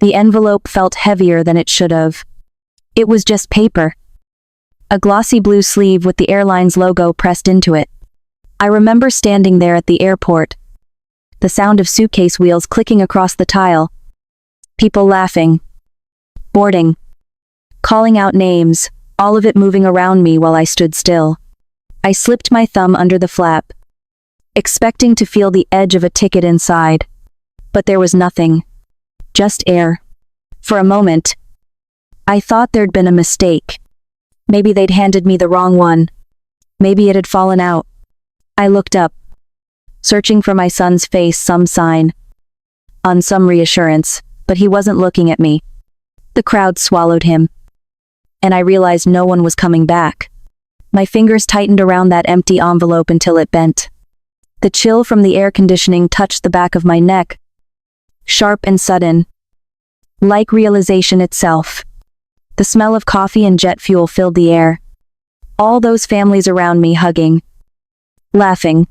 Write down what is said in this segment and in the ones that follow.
The envelope felt heavier than it should have. It was just paper. A glossy blue sleeve with the airline's logo pressed into it. I remember standing there at the airport. The sound of suitcase wheels clicking across the tile. People laughing. Boarding. Calling out names, all of it moving around me while I stood still. I slipped my thumb under the flap, expecting to feel the edge of a ticket inside. But there was nothing. Just air. For a moment, I thought there'd been a mistake. Maybe they'd handed me the wrong one. Maybe it had fallen out. I looked up, searching for my son's face, some sign, on some reassurance, but he wasn't looking at me. The crowd swallowed him, and I realized no one was coming back. My fingers tightened around that empty envelope until it bent. The chill from the air conditioning touched the back of my neck, sharp and sudden, like realization itself. The smell of coffee and jet fuel filled the air. All those families around me hugging, laughing,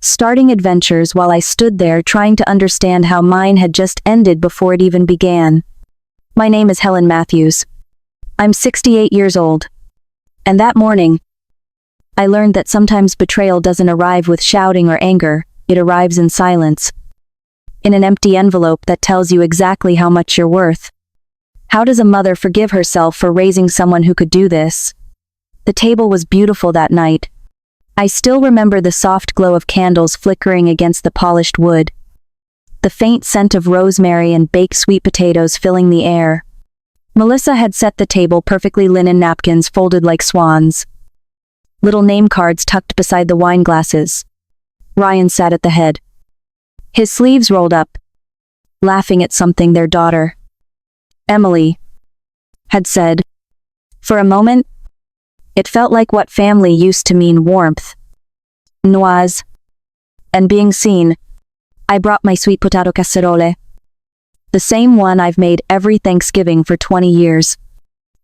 starting adventures while I stood there trying to understand how mine had just ended before it even began. My name is Helen Matthews. I'm 68 years old. And that morning, I learned that sometimes betrayal doesn't arrive with shouting or anger, it arrives in silence. In an empty envelope that tells you exactly how much you're worth. How does a mother forgive herself for raising someone who could do this? The table was beautiful that night. I still remember the soft glow of candles flickering against the polished wood. The faint scent of rosemary and baked sweet potatoes filling the air. Melissa had set the table, perfectly linen napkins folded like swans. Little name cards tucked beside the wine glasses. Ryan sat at the head, his sleeves rolled up, laughing at something their daughter, Emily, had said. For a moment, it felt like what family used to mean: warmth, noise, and being seen. I brought my sweet potato casserole, the same one I've made every Thanksgiving for 20 years.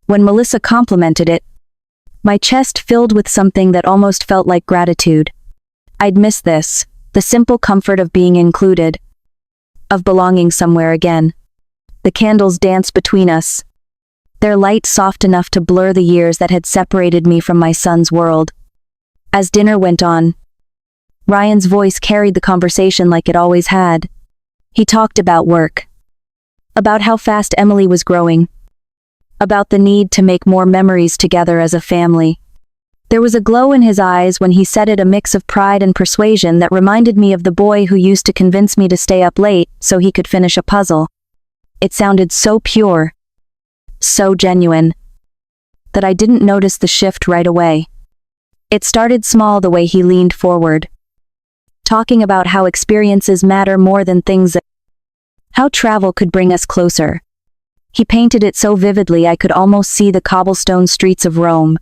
When Melissa complimented it, my chest filled with something that almost felt like gratitude. I'd miss this, the simple comfort of being included, of belonging somewhere again. The candles danced between us, their light soft enough to blur the years that had separated me from my son's world. As dinner went on, Ryan's voice carried the conversation like it always had. He talked about work, about how fast Emily was growing, about the need to make more memories together as a family. There was a glow in his eyes when he said it, a mix of pride and persuasion that reminded me of the boy who used to convince me to stay up late so he could finish a puzzle. It sounded so pure, so genuine, that I didn't notice the shift right away. It started small, the way he leaned forward, talking about how experiences matter more than things, how travel could bring us closer. He painted it so vividly I could almost see the cobblestone streets of Rome,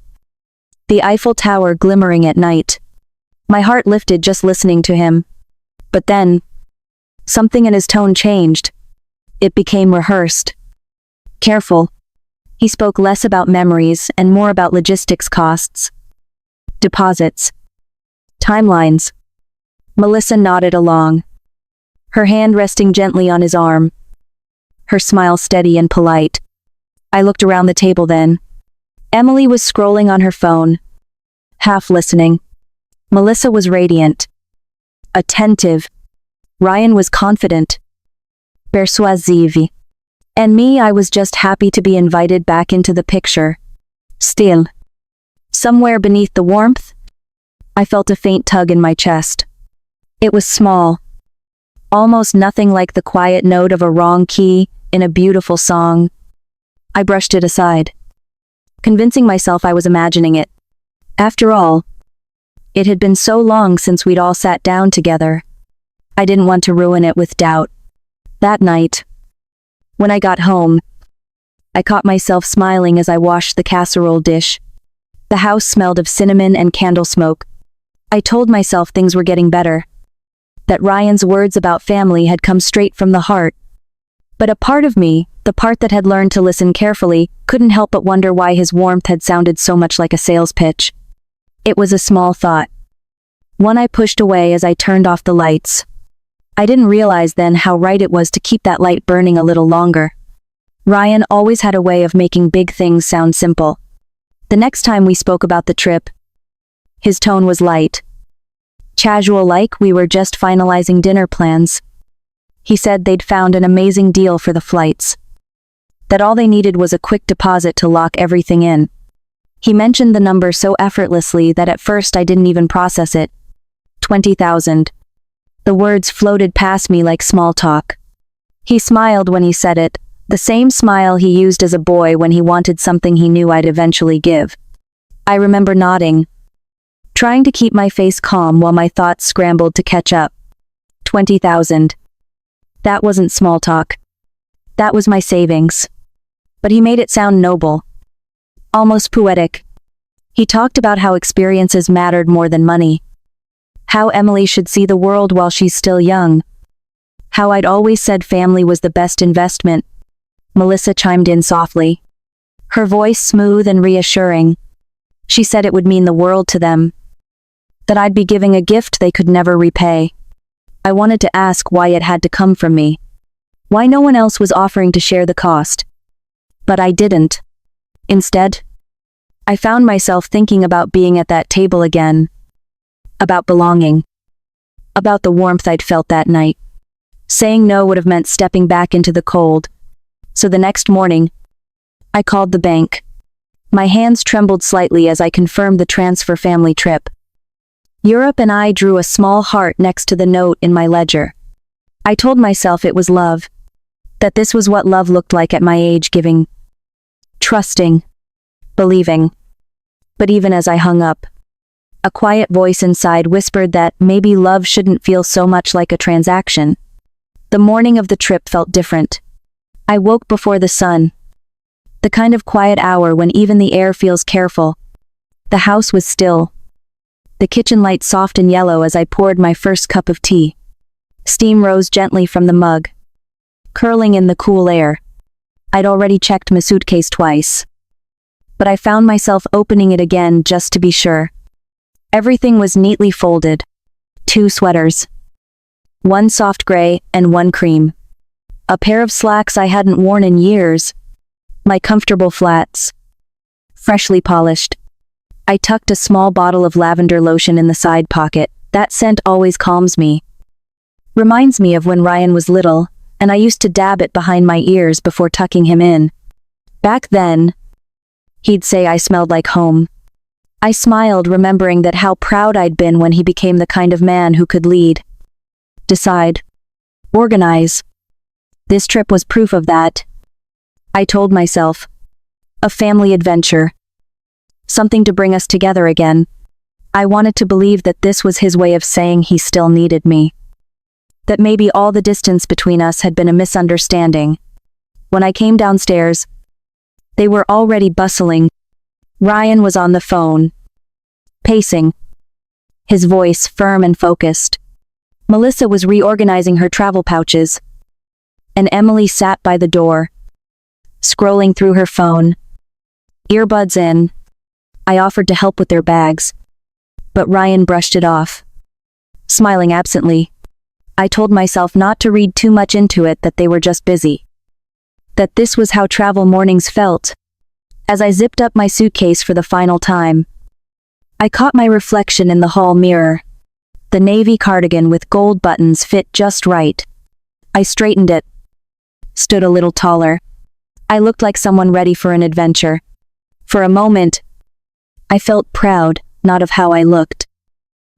the Eiffel Tower glimmering at night. My heart lifted just listening to him. But then, something in his tone changed. It became rehearsed, careful. He spoke less about memories and more about logistics, costs, deposits, timelines. Melissa nodded along, her hand resting gently on his arm, her smile steady and polite. I looked around the table then. Emily was scrolling on her phone, half listening. Melissa was radiant, attentive. Ryan was confident, persuasive. And me, I was just happy to be invited back into the picture. Still, somewhere beneath the warmth, I felt a faint tug in my chest. It was small, almost nothing like the quiet note of a wrong key in a beautiful song. I brushed it aside, convincing myself I was imagining it. After all, it had been so long since we'd all sat down together. I didn't want to ruin it with doubt. That night, when I got home, I caught myself smiling as I washed the casserole dish. The house smelled of cinnamon and candle smoke. I told myself things were getting better, that Ryan's words about family had come straight from the heart. But a part of me, the part that had learned to listen carefully, couldn't help but wonder why his warmth had sounded so much like a sales pitch. It was a small thought, one I pushed away as I turned off the lights. I didn't realize then how right it was to keep that light burning a little longer. Ryan always had a way of making big things sound simple. The next time we spoke about the trip, his tone was light. Casual, like we were just finalizing dinner plans. He said they'd found an amazing deal for the flights. That all they needed was a quick deposit to lock everything in. He mentioned the number so effortlessly that at first I didn't even process it. 20,000. The words floated past me like small talk. He smiled when he said it, the same smile he used as a boy when he wanted something he knew I'd eventually give. I remember nodding, trying to keep my face calm while my thoughts scrambled to catch up. 20,000. That wasn't small talk. That was my savings. But he made it sound noble. Almost poetic. He talked about how experiences mattered more than money. How Emily should see the world while she's still young. How I'd always said family was the best investment. Melissa chimed in softly, her voice smooth and reassuring. She said it would mean the world to them. That I'd be giving a gift they could never repay. I wanted to ask why it had to come from me. Why no one else was offering to share the cost. But I didn't. Instead, I found myself thinking about being at that table again. About belonging. About the warmth I'd felt that night. Saying no would have meant stepping back into the cold. So the next morning, I called the bank. My hands trembled slightly as I confirmed the transfer family trip. Europe, and I drew a small heart next to the note in my ledger. I told myself it was love. That this was what love looked like at my age, giving. Trusting. Believing. But even as I hung up, a quiet voice inside whispered that maybe love shouldn't feel so much like a transaction. The morning of the trip felt different. I woke before the sun. The kind of quiet hour when even the air feels careful. The house was still. The kitchen light soft and yellow as I poured my first cup of tea. Steam rose gently from the mug, curling in the cool air. I'd already checked my suitcase twice. But I found myself opening it again just to be sure. Everything was neatly folded. 2 sweaters. One soft gray and one cream. A pair of slacks I hadn't worn in years. My comfortable flats. Freshly polished. I tucked a small bottle of lavender lotion in the side pocket. That scent always calms me. Reminds me of when Ryan was little, and I used to dab it behind my ears before tucking him in. Back then, he'd say I smelled like home. I smiled, remembering that how proud I'd been when he became the kind of man who could lead. Decide. Organize. This trip was proof of that. I told myself. A family adventure. Something to bring us together again. I wanted to believe that this was his way of saying he still needed me. That maybe all the distance between us had been a misunderstanding. When I came downstairs, they were already bustling. Ryan was on the phone. Pacing. His voice firm and focused. Melissa was reorganizing her travel pouches. And Emily sat by the door, scrolling through her phone. Earbuds in. I offered to help with their bags. But Ryan brushed it off. Smiling absently. I told myself not to read too much into it, that they were just busy. That this was how travel mornings felt. As I zipped up my suitcase for the final time, I caught my reflection in the hall mirror. The navy cardigan with gold buttons fit just right. I straightened it. Stood a little taller. I looked like someone ready for an adventure. For a moment, I felt proud, not of how I looked,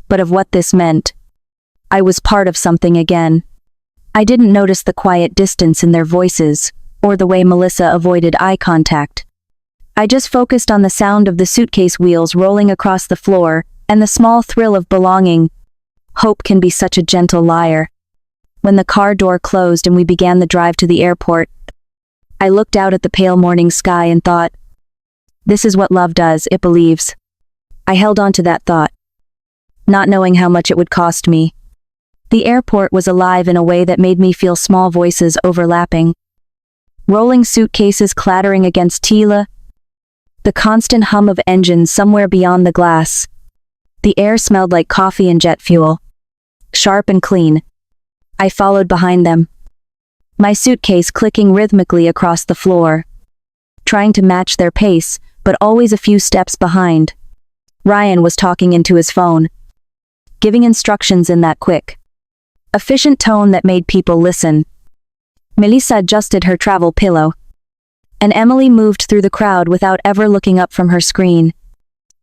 but of what this meant. I was part of something again. I didn't notice the quiet distance in their voices, or the way Melissa avoided eye contact. I just focused on the sound of the suitcase wheels rolling across the floor, and the small thrill of belonging. Hope can be such a gentle liar. When the car door closed and we began the drive to the airport, I looked out at the pale morning sky and thought, this is what love does, it believes. I held on to that thought, not knowing how much it would cost me. The airport was alive in a way that made me feel small voices overlapping. Rolling suitcases clattering against Tila. The constant hum of engines somewhere beyond the glass. The air smelled like coffee and jet fuel. Sharp and clean. I followed behind them, my suitcase clicking rhythmically across the floor, trying to match their pace, but always a few steps behind. Ryan was talking into his phone, giving instructions in that quick, efficient tone that made people listen. Melissa adjusted her travel pillow, and Emily moved through the crowd without ever looking up from her screen.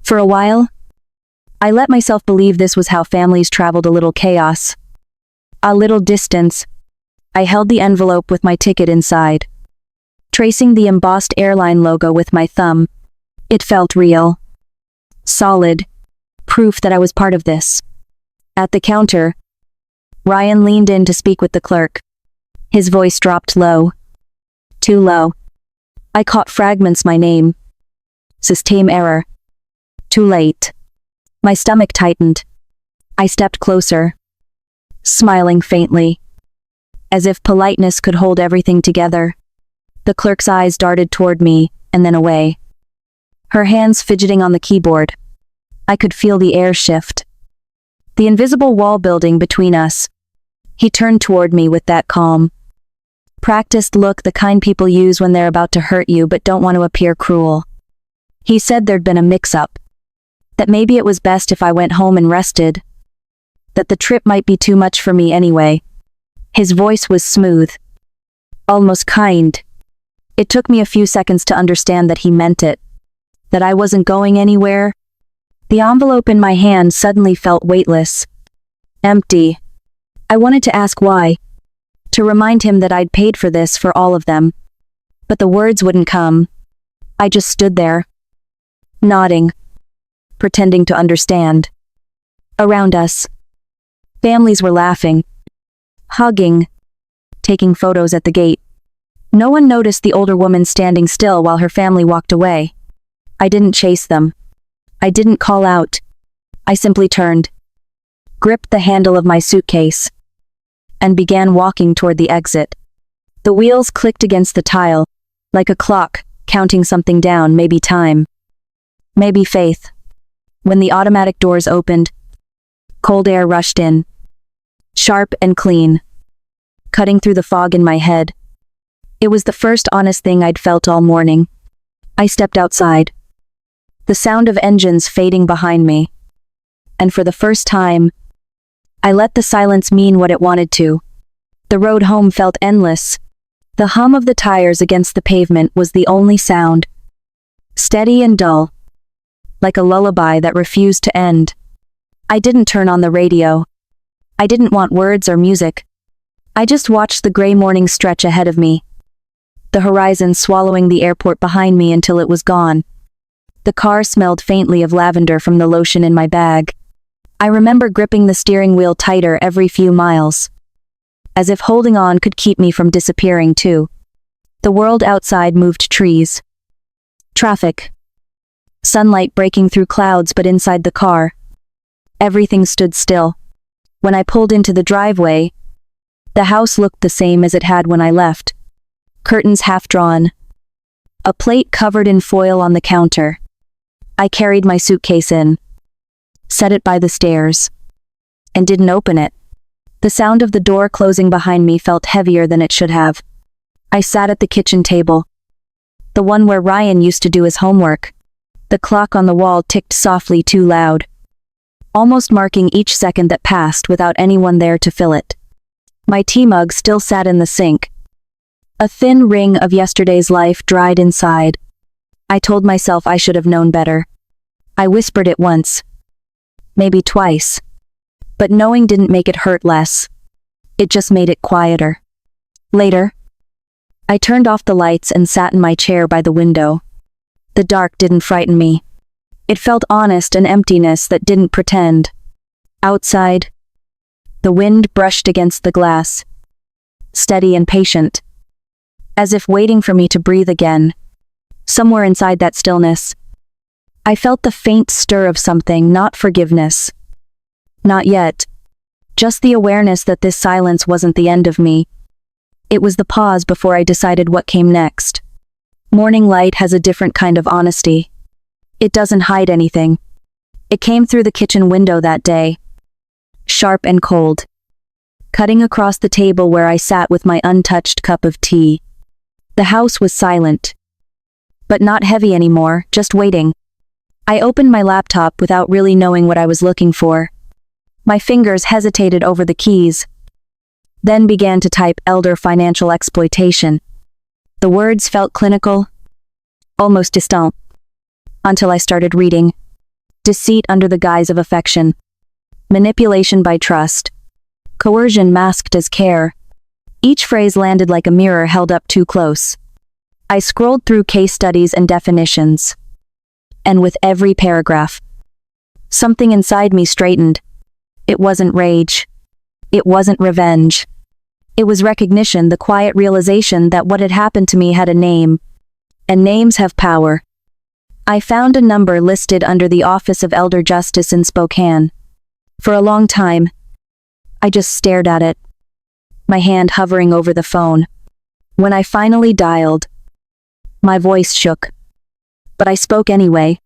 For a while, I let myself believe this was how families traveled: a little chaos, a little distance. I held the envelope with my ticket inside, tracing the embossed airline logo with my thumb. It felt real, solid, proof that I was part of this. At the counter, Ryan leaned in to speak with the clerk. His voice dropped low. Too low. I caught fragments: my name. System error. Too late. My stomach tightened. I stepped closer, smiling faintly, as if politeness could hold everything together. The clerk's eyes darted toward me, and then away, her hands fidgeting on the keyboard. I could feel the air shift, the invisible wall building between us. He turned toward me with that calm, practiced look, the kind people use when they're about to hurt you but don't want to appear cruel. He said there'd been a mix-up, that maybe it was best if I went home and rested, that the trip might be too much for me anyway. His voice was smooth, almost kind. It took me a few seconds to understand that he meant it, that I wasn't going anywhere. The envelope in my hand suddenly felt weightless, empty. I wanted to ask why, to remind him that I'd paid for this for all of them, but the words wouldn't come. I just stood there, nodding, pretending to understand. Around us, families were laughing, hugging, taking photos at the gate. No one noticed the older woman standing still while her family walked away. I didn't chase them. I didn't call out. I simply turned, gripped the handle of my suitcase, and began walking toward the exit. The wheels clicked against the tile, like a clock, counting something down: maybe time, maybe faith. When the automatic doors opened, cold air rushed in, sharp and clean, cutting through the fog in my head. It was the first honest thing I'd felt all morning. I stepped outside, the sound of engines fading behind me, and for the first time, I let the silence mean what it wanted to. The road home felt endless. The hum of the tires against the pavement was the only sound, steady and dull, like a lullaby that refused to end. I didn't turn on the radio. I didn't want words or music. I just watched the gray morning stretch ahead of me, the horizon swallowing the airport behind me until it was gone. The car smelled faintly of lavender from the lotion in my bag. I remember gripping the steering wheel tighter every few miles, as if holding on could keep me from disappearing too. The world outside moved: trees, traffic, sunlight breaking through clouds, but inside the car, everything stood still. When I pulled into the driveway, the house looked the same as it had when I left. Curtains half drawn, a plate covered in foil on the counter. I carried my suitcase in, set it by the stairs, and didn't open it. The sound of the door closing behind me felt heavier than it should have. I sat at the kitchen table, the one where Ryan used to do his homework. The clock on the wall ticked softly, too loud, almost marking each second that passed without anyone there to fill it. My tea mug still sat in the sink. A thin ring of yesterday's life dried inside. I told myself I should have known better. I whispered it once, maybe twice, but knowing didn't make it hurt less. It just made it quieter. Later, I turned off the lights and sat in my chair by the window. The dark didn't frighten me. It felt honest, an emptiness that didn't pretend. Outside, the wind brushed against the glass, steady and patient, as if waiting for me to breathe again. Somewhere inside that stillness, I felt the faint stir of something: not forgiveness, not yet, just the awareness that this silence wasn't the end of me. It was the pause before I decided what came next. Morning light has a different kind of honesty. It doesn't hide anything. It came through the kitchen window that day, sharp and cold, cutting across the table where I sat with my untouched cup of tea. The house was silent. But not heavy anymore, just waiting. I opened my laptop without really knowing what I was looking for. My fingers hesitated over the keys, then began to type elder financial exploitation. The words felt clinical, almost distant, until I started reading. Deceit under the guise of affection. Manipulation by trust. Coercion masked as care. Each phrase landed like a mirror held up too close. I scrolled through case studies and definitions. And with every paragraph, something inside me straightened. It wasn't rage. It wasn't revenge. It was recognition, the quiet realization that what had happened to me had a name. And names have power. I found a number listed under the Office of Elder Justice in Spokane. For a long time, I just stared at it, my hand hovering over the phone. When I finally dialed, my voice shook. But I spoke anyway.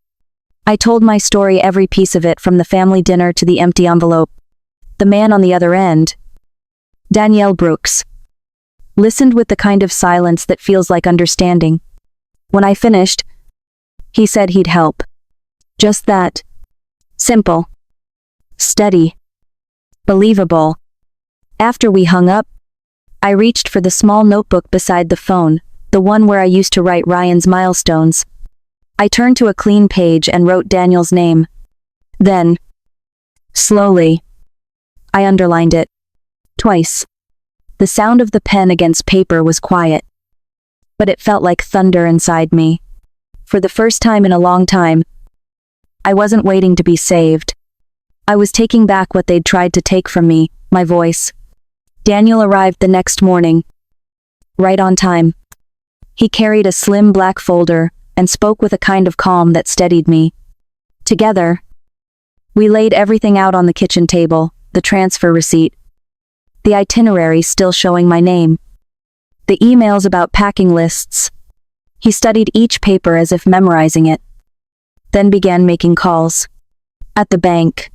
I told my story, every piece of it, from the family dinner to the empty envelope. The man on the other end, Danielle Brooks, listened with the kind of silence that feels like understanding. When I finished, he said he'd help. Just that. Simple. Steady. Believable. After we hung up, I reached for the small notebook beside the phone, the one where I used to write Ryan's milestones. I turned to a clean page and wrote Daniel's name. Then, slowly, I underlined it. Twice. The sound of the pen against paper was quiet, but it felt like thunder inside me. For the first time in a long time, I wasn't waiting to be saved. I was taking back what they'd tried to take from me, my voice. Daniel arrived the next morning, right on time. He carried a slim black folder and spoke with a kind of calm that steadied me. Together, we laid everything out on the kitchen table, the transfer receipt, the itinerary still showing my name, the emails about packing lists. He studied each paper as if memorizing it, then began making calls. At the bank,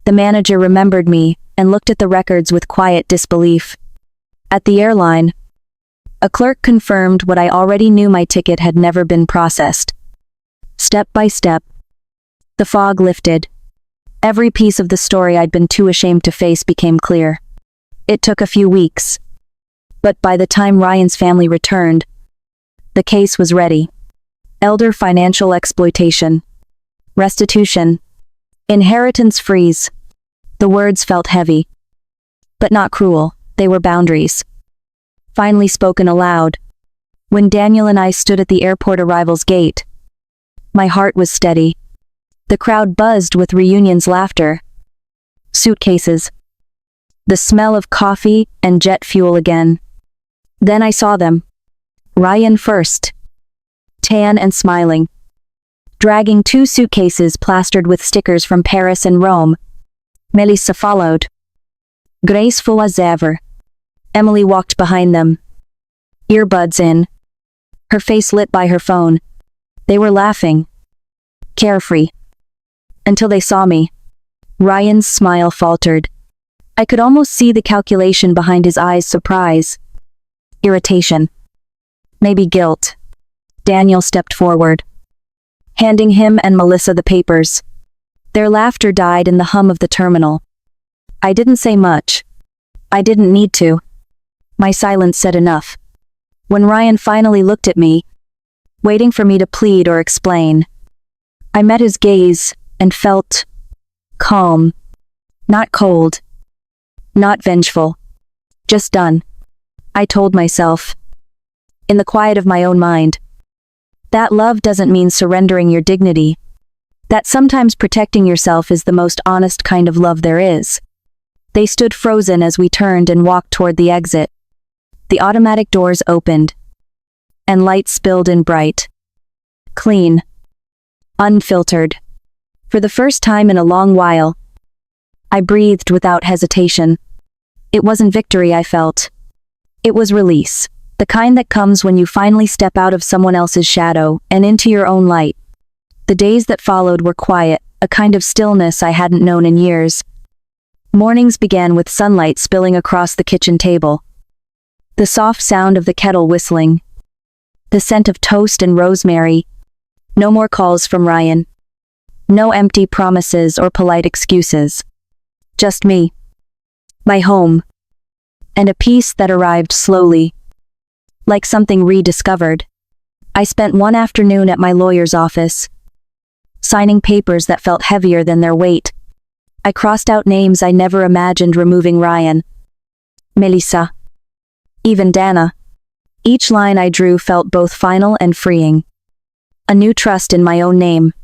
the manager remembered me and looked at the records with quiet disbelief. At the airline, a clerk confirmed what I already knew: my ticket had never been processed. Step by step, the fog lifted. Every piece of the story I'd been too ashamed to face became clear. It took a few weeks, but by the time Ryan's family returned, the case was ready. Elder financial exploitation. Restitution. Inheritance freeze. The words felt heavy, but not cruel. They were boundaries. Finally spoken aloud. When Daniel and I stood at the airport arrivals gate, my heart was steady. The crowd buzzed with reunion's laughter. Suitcases. The smell of coffee and jet fuel again. Then I saw them. Ryan first, tan and smiling, dragging 2 suitcases plastered with stickers from Paris and Rome. Melissa followed, graceful as ever. Emily walked behind them, earbuds in, her face lit by her phone. They were laughing, carefree, until they saw me. Ryan's smile faltered. I could almost see the calculation behind his eyes: surprise, irritation, maybe guilt. Daniel stepped forward, handing him and Melissa the papers. Their laughter died in the hum of the terminal. I didn't say much. I didn't need to. My silence said enough. When Ryan finally looked at me, waiting for me to plead or explain, I met his gaze and felt calm, not cold, not vengeful, just done. I told myself, in the quiet of my own mind, that love doesn't mean surrendering your dignity. That sometimes protecting yourself is the most honest kind of love there is. They stood frozen as we turned and walked toward the exit. The automatic doors opened, and light spilled in bright, clean, unfiltered. For the first time in a long while, I breathed without hesitation. It wasn't victory I felt. It was release, the kind that comes when you finally step out of someone else's shadow and into your own light. The days that followed were quiet, a kind of stillness I hadn't known in years. Mornings began with sunlight spilling across the kitchen table. The soft sound of the kettle whistling. The scent of toast and rosemary. No more calls from Ryan. No empty promises or polite excuses. Just me. My home. And a peace that arrived slowly. Like something rediscovered. I spent one afternoon at my lawyer's office, signing papers that felt heavier than their weight. I crossed out names I never imagined removing: Ryan, Melissa, even Dana. Each line I drew felt both final and freeing. A new trust in my own name.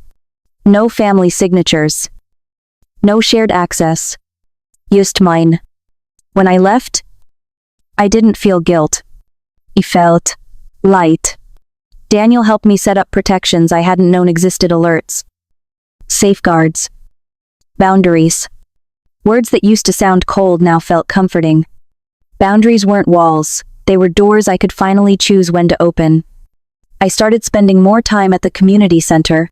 No family signatures. No shared access. Just mine. When I left, I didn't feel guilt. I felt light. Daniel helped me set up protections I hadn't known existed: alerts, safeguards, boundaries. Words that used to sound cold now felt comforting. Boundaries weren't walls, they were doors I could finally choose when to open. I started spending more time at the community center,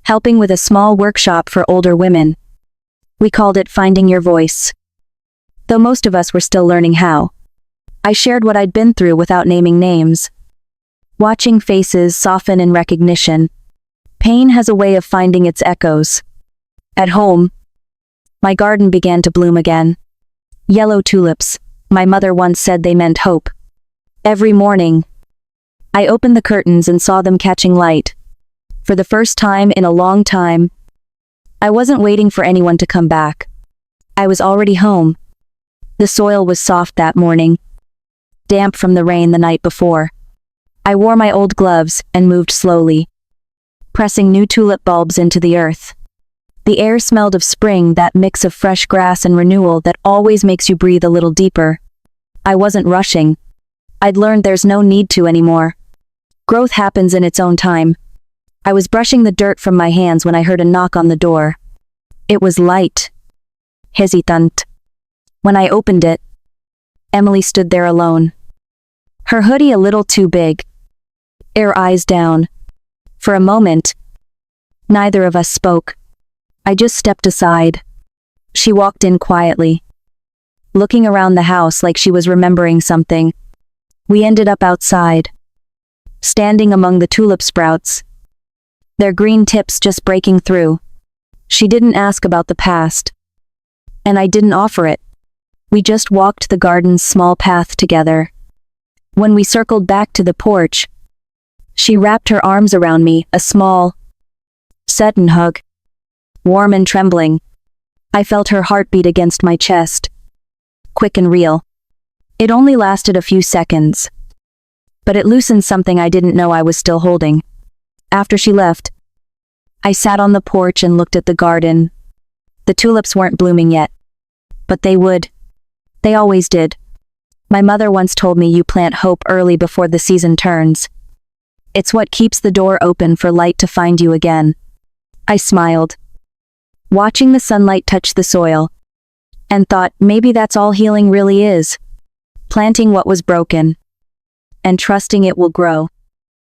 helping with a small workshop for older women. We called it Finding Your Voice. Though most of us were still learning how. I shared what I'd been through without naming names. Watching faces soften in recognition. Pain has a way of finding its echoes. At home, my garden began to bloom again. Yellow tulips. My mother once said they meant hope. Every morning, I opened the curtains and saw them catching light. For the first time in a long time, I wasn't waiting for anyone to come back. I was already home. The soil was soft that morning, damp from the rain the night before. I wore my old gloves and moved slowly, pressing new tulip bulbs into the earth. The air smelled of spring, that mix of fresh grass and renewal that always makes you breathe a little deeper. I wasn't rushing. I'd learned there's no need to anymore. Growth happens in its own time. I was brushing the dirt from my hands when I heard a knock on the door. It was light. Hesitant. When I opened it, Emily stood there alone. Her hoodie a little too big. Her eyes down. For a moment, neither of us spoke. I just stepped aside. She walked in quietly, looking around the house like she was remembering something. We ended up outside, standing among the tulip sprouts, their green tips just breaking through. She didn't ask about the past, and I didn't offer it. We just walked the garden's small path together. When we circled back to the porch, she wrapped her arms around me, a small, sudden hug. Warm and trembling. I felt her heartbeat against my chest. Quick and real. It only lasted a few seconds, but it loosened something I didn't know I was still holding. After she left, I sat on the porch and looked at the garden. The tulips weren't blooming yet, but they would. They always did. My mother once told me you plant hope early before the season turns. It's what keeps the door open for light to find you again. I smiled, watching the sunlight touch the soil, and thought maybe that's all healing really is. Planting what was broken, and trusting it will grow.